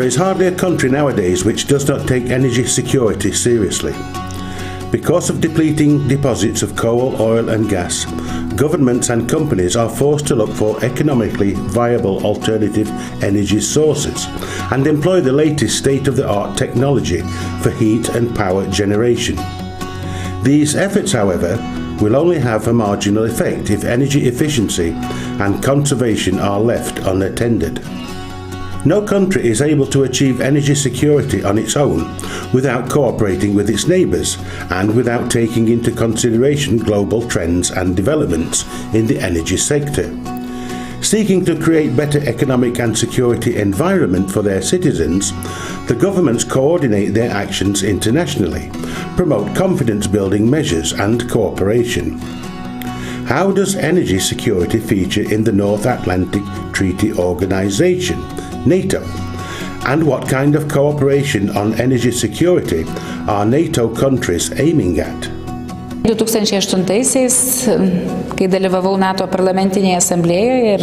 is hardly a country nowadays which does not take energy security seriously. Because of depleting deposits of coal, oil and gas, governments and companies are forced to look for economically viable alternative energy sources and employ the latest state-of-the-art technology for heat and power generation. These efforts, however, will only have a marginal effect if energy efficiency and conservation are left unattended. No country is able to achieve energy security on its own without cooperating with its neighbours and without taking into consideration global trends and developments in the energy sector. Seeking to create better economic and security environment for their citizens, the governments coordinate their actions internationally, promote confidence-building measures and cooperation. How does energy security feature in the North Atlantic Treaty Organization, NATO? And what kind of cooperation on energy security are NATO countries aiming at? 2008-aisiais, kai dalyvavau NATO parlamentinėje asamblėjoje ir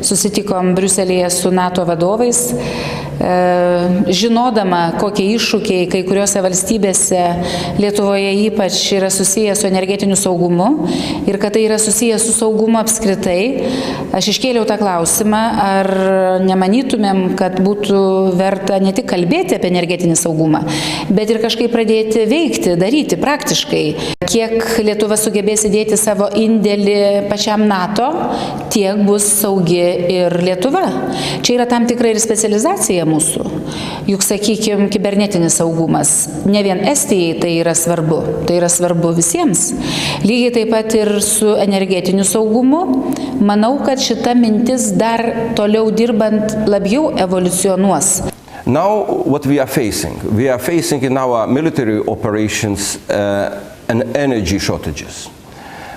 susitikom Briuselėje su NATO vadovais, žinodama, kokie iššūkiai kai kuriuose valstybėse, Lietuvoje ypač, yra susiję su energetiniu saugumu ir kad tai yra susiję su saugumu apskritai, aš iškėliau tą klausimą, ar nemanytumėm, kad būtų verta ne tik kalbėti apie energetinį saugumą, bet ir kažkaip pradėti veikti, daryti praktiškai. Kiek Lietuva sugebės įdėti savo indėlį pačiam NATO, tiek bus saugi ir Lietuva. Čia yra tam tikra ir specializacija mūsų. Juk, sakykime, kibernetinis saugumas. Ne vien Estijai tai yra svarbu visiems. Lygiai taip pat ir su energetiniu saugumu. Manau, kad šita mintis dar toliau dirbant labiau evoliucionuos. Now what we are facing in our military operations and energy shortages.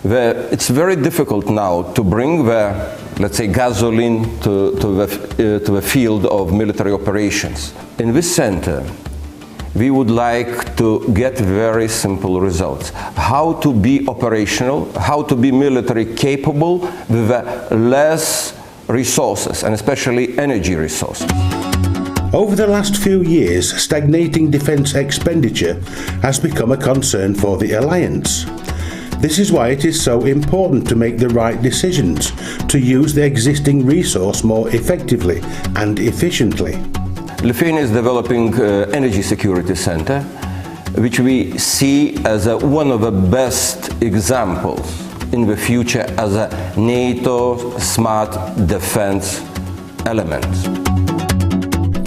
It's very difficult now to bring the, let's say, gasoline to the field of military operations. In this center, we would like to get very simple results. How to be operational, how to be military capable with less resources, and especially energy resources. Over the last few years, stagnating defence expenditure has become a concern for the alliance. This is why it is so important to make the right decisions, to use the existing resource more effectively and efficiently. Lithuania is developing energy security center, which we see as one of the best examples in the future as a NATO smart defence element.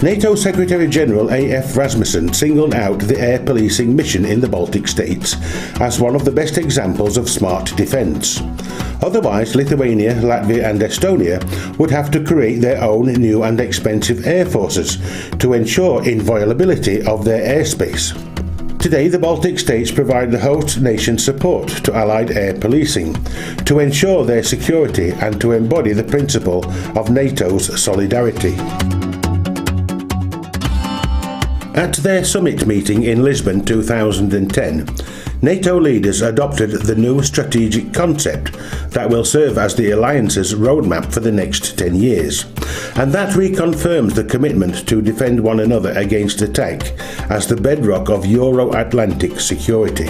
NATO Secretary-General A.F. Rasmussen singled out the air policing mission in the Baltic states as one of the best examples of smart defence. Otherwise, Lithuania, Latvia and Estonia would have to create their own new and expensive air forces to ensure inviolability of their airspace. Today, the Baltic states provide the host nation support to Allied air policing, to ensure their security and to embody the principle of NATO's solidarity. At their summit meeting in Lisbon 2010, NATO leaders adopted the new strategic concept that will serve as the alliance's roadmap for the next 10 years, and that reconfirms the commitment to defend one another against attack as the bedrock of Euro-Atlantic security.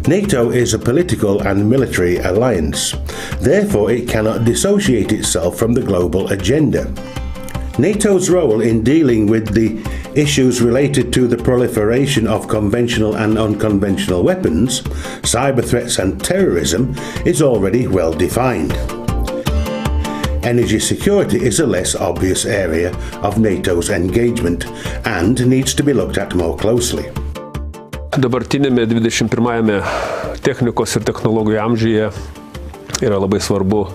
NATO is a political and military alliance, therefore it cannot dissociate itself from the global agenda. NATO's role in dealing with the issues related to the proliferation of conventional and unconventional weapons, cyber threats and terrorism is already well defined. Energy security is a less obvious area of NATO's engagement and needs to be looked at more closely. Dabartinėme 21-ame technikos ir technologijų amžiuje yra labai svarbu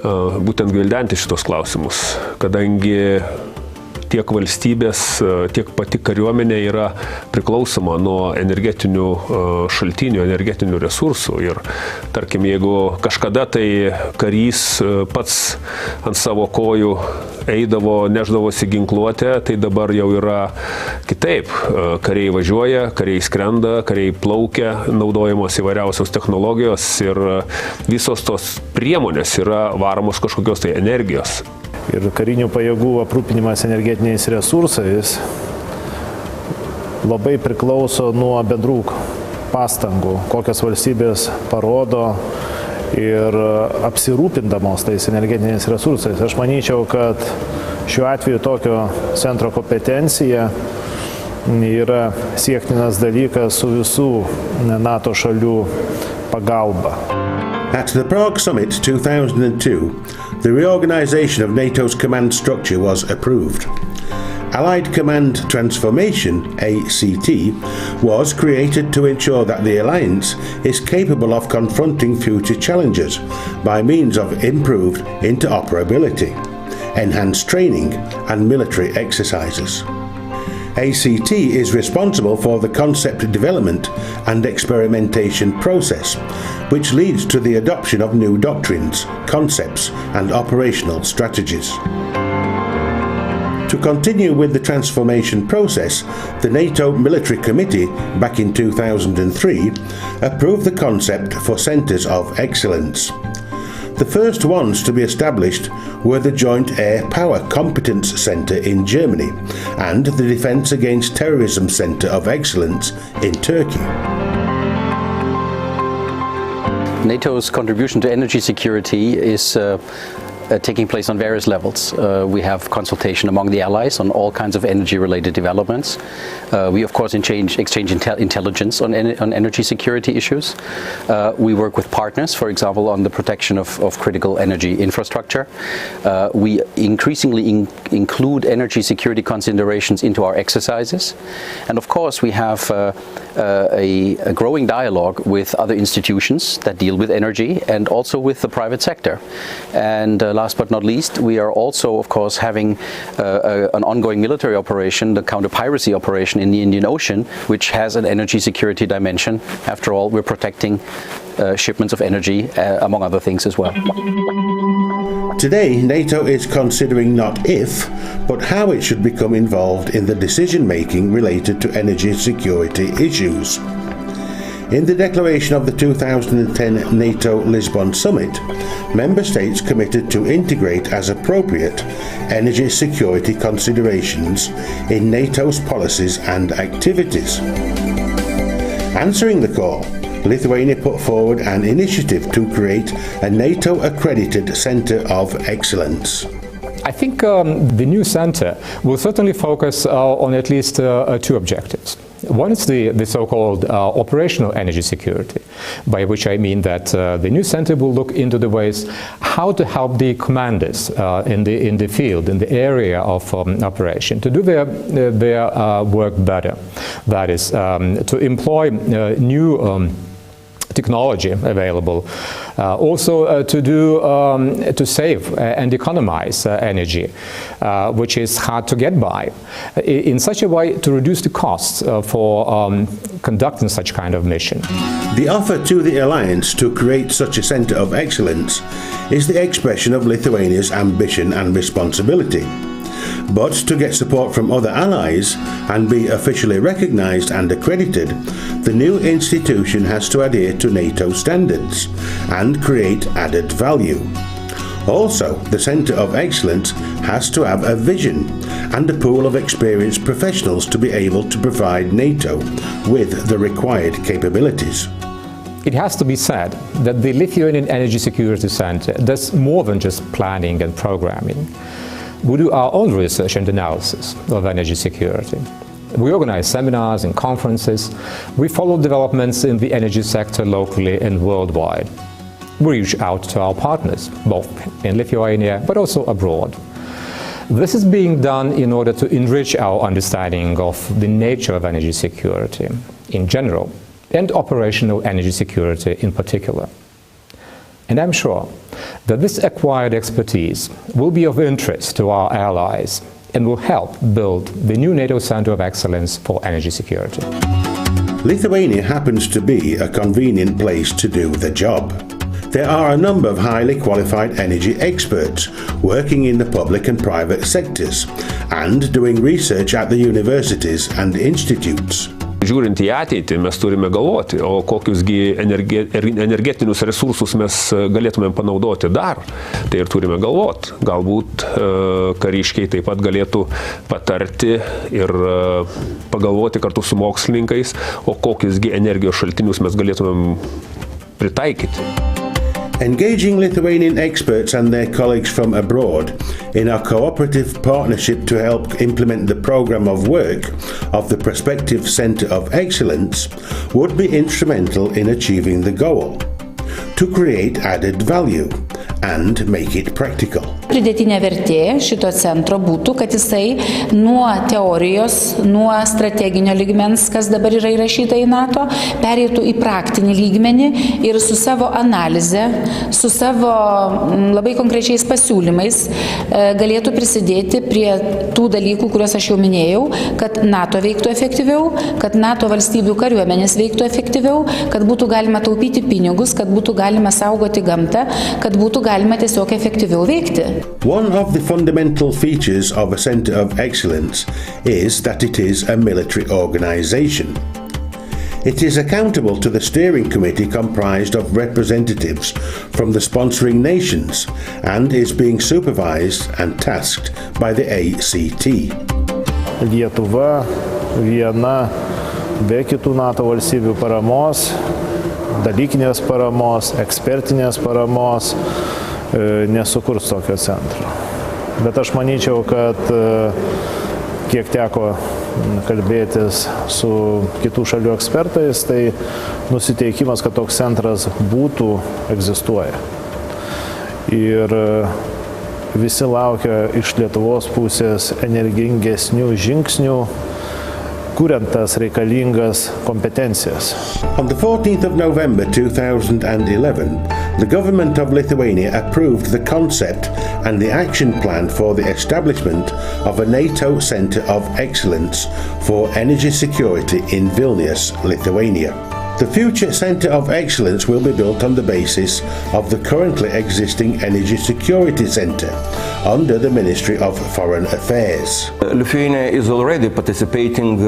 būtent gvildenti šitos klausimus, kadangi tiek valstybės, tiek pati kariuomenė yra priklausoma nuo energetinių šaltinių, energetinių resursų. Ir tarkim, jeigu kažkada tai karys pats ant savo kojų eidavo, neždavosi ginkluotę, tai dabar jau yra kitaip. Kariai važiuoja, kariai skrenda, kariai plaukia, naudojamos įvairiausios technologijos ir visos tos priemonės yra varomos kažkokios tai energijos. Ir karinių pajėgų aprūpinimas energetiniais resursais labai priklauso nuo bendrų pastangų, kokias valstybės parodo ir apsirūpindamos tais energetiniais resursais. Aš manyčiau, kad šiuo atveju tokio centro kompetencija yra siektinas dalykas su visų NATO šalių pagalba. At the Prague Summit 2002, the reorganization of NATO's command structure was approved. Allied Command Transformation, ACT, was created to ensure that the alliance is capable of confronting future challenges by means of improved interoperability, enhanced training and military exercises. ACT is responsible for the concept development and experimentation process, which leads to the adoption of new doctrines, concepts and operational strategies. To continue with the transformation process, the NATO Military Committee, back in 2003, approved the concept for Centres of Excellence. The first ones to be established were the Joint Air Power Competence Centre in Germany and the Defence Against Terrorism Centre of Excellence in Turkey. NATO's contribution to energy security is taking place on various levels. We have consultation among the allies on all kinds of energy-related developments. We, of course, exchange intelligence on energy security issues. We work with partners, for example, on the protection of critical energy infrastructure. We increasingly include energy security considerations into our exercises. And, of course, we have a growing dialogue with other institutions that deal with energy and also with the private sector. And last but not least, we are also, of course, having an ongoing military operation, the counter-piracy operation in the Indian Ocean, which has an energy security dimension. After all, we're protecting shipments of energy, among other things as well. Today, NATO is considering not if, but how it should become involved in the decision-making related to energy security issues. In the declaration of the 2010 NATO Lisbon Summit, member states committed to integrate as appropriate energy security considerations in NATO's policies and activities. Answering the call, Lithuania put forward an initiative to create a NATO-accredited Centre of Excellence. I think the new centre will certainly focus on at least two objectives. One is the so-called operational energy security, by which I mean that the new center will look into the ways how to help the commanders in the field, in the area of operation, to do their work better. That is, to employ new technology available, also to save and economize energy, which is hard to get by, in such a way to reduce the costs for conducting such kind of mission. The offer to the alliance to create such a centre of excellence is the expression of Lithuania's ambition and responsibility. But to get support from other allies and be officially recognised and accredited, the new institution has to adhere to NATO standards and create added value. Also, the Centre of Excellence has to have a vision and a pool of experienced professionals to be able to provide NATO with the required capabilities. It has to be said that the Lithuanian Energy Security Centre does more than just planning and programming. We do our own research and analysis of energy security. We organize seminars and conferences. We follow developments in the energy sector locally and worldwide. We reach out to our partners, both in Lithuania but also abroad. This is being done in order to enrich our understanding of the nature of energy security in general and operational energy security in particular. And I'm sure that this acquired expertise will be of interest to our allies and will help build the new NATO Centre of Excellence for Energy Security. Lithuania happens to be a convenient place to do the job. There are a number of highly qualified energy experts working in the public and private sectors and doing research at the universities and institutes. Žiūrint į ateitį, mes turime galvoti, o kokiusgi energetinius resursus mes galėtumėm panaudoti dar, tai ir turime galvoti. Galbūt kariškiai taip pat galėtų patarti ir pagalvoti kartu su mokslininkais, o kokiusgi energijos šaltinius mes galėtumėm pritaikyti. Engaging Lithuanian experts and their colleagues from abroad in a cooperative partnership to help implement the program of work of the prospective Centre of Excellence would be instrumental in achieving the goal, to create added value and make it practical. Pridėtinė vertė šito centro būtų, kad jisai nuo teorijos, nuo strateginio lygmens, kas dabar yra įrašyta į NATO, pereitų į praktinį lygmenį ir su savo analize, su savo labai konkrečiais pasiūlymais galėtų prisidėti prie tų dalykų, kuriuos aš jau minėjau, kad NATO veiktų efektyviau, kad NATO valstybių kariuomenės veiktų efektyviau, kad būtų galima taupyti pinigus, kad būtų galima saugoti gamtą, kad būtų galima tiesiog efektyviau veikti. One of the fundamental features of a Centre of Excellence is that it is a military organisation. It is accountable to the steering committee comprised of representatives from the sponsoring nations and is being supervised and tasked by the ACT. Lietuva viena be kitų NATO valstybių paramos, dalykinės paramos, ekspertinės paramos nesukurs tokio centro. Bet aš manyčiau, kad kiek teko kalbėtis su kitų šalių ekspertais, tai nusiteikimas, kad toks centras būtų, egzistuoja. Ir visi laukia iš Lietuvos pusės energingesnių žingsnių, kuriant tas reikalingas kompetencijas. On the 14th of November 2011, the government of Lithuania approved the concept and the action plan for the establishment of a NATO Centre of Excellence for Energy Security in Vilnius, Lithuania. The future Centre of Excellence will be built on the basis of the currently existing Energy Security Centre under the Ministry of Foreign Affairs. Lithuania is already participating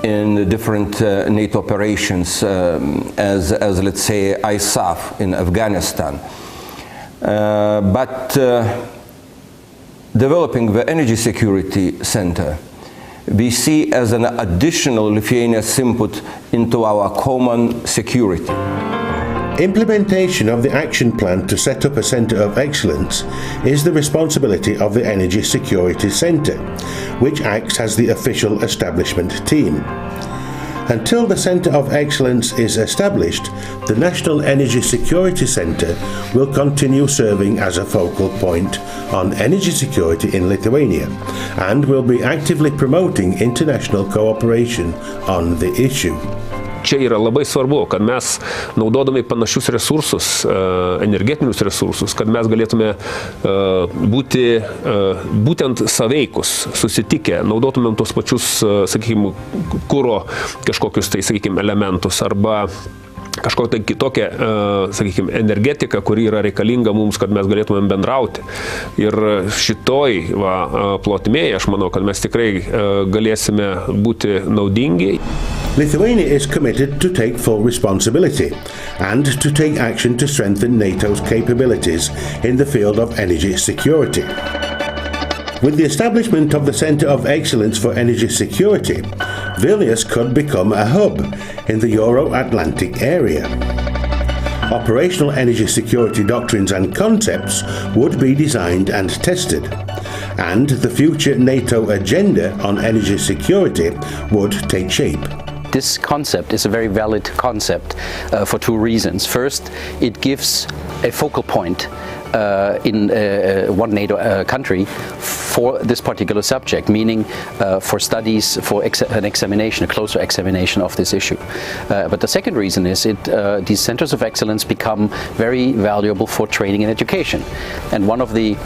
in different NATO operations as let's say ISAF in Afghanistan. But developing the Energy Security Centre we see as an additional Lithuania's input into our common security. Implementation of the action plan to set up a Centre of Excellence is the responsibility of the Energy Security Centre, which acts as the official establishment team. Until the Centre of Excellence is established, the National Energy Security Centre will continue serving as a focal point on energy security in Lithuania and will be actively promoting international cooperation on the issue. Čia yra labai svarbu, kad mes naudodami panašius resursus, energetinius resursus, kad mes galėtume būti būtent saveikus, susitikę, naudotumėm tos pačius, sakykime, kuro kažkokius tai, sakykime, elementus arba kažkokia tai kitokia, sakykime, energetika, kuri yra reikalinga mums, kad mes galėtumėm bendrauti. Ir šitoj plotmėje, aš manau, kad mes tikrai galėsime būti naudingi. Lithuania is committed to take full responsibility and to take action to strengthen NATO's capabilities in the field of energy security. With the establishment of the Centre of Excellence for Energy Security, Vilnius could become a hub in the Euro-Atlantic area. Operational energy security doctrines and concepts would be designed and tested, and the future NATO agenda on energy security would take shape. This concept is a very valid concept for two reasons. First, it gives a focal point in one NATO country for this particular subject, meaning for studies, for an examination, a closer examination of this issue. But the second reason is these centers of excellence become very valuable for training and education. And one of the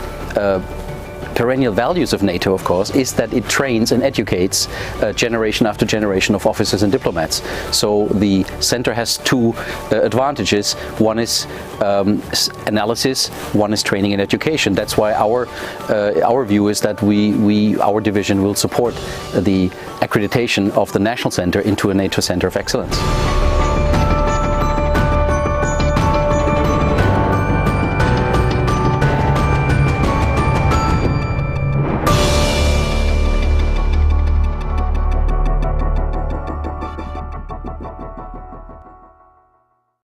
perennial values of NATO, of course, is that it trains and educates generation after generation of officers and diplomats. So the center has two advantages. One is analysis, one is training and education. That's why our view is that our division will support the accreditation of the National Center into a NATO Center of Excellence.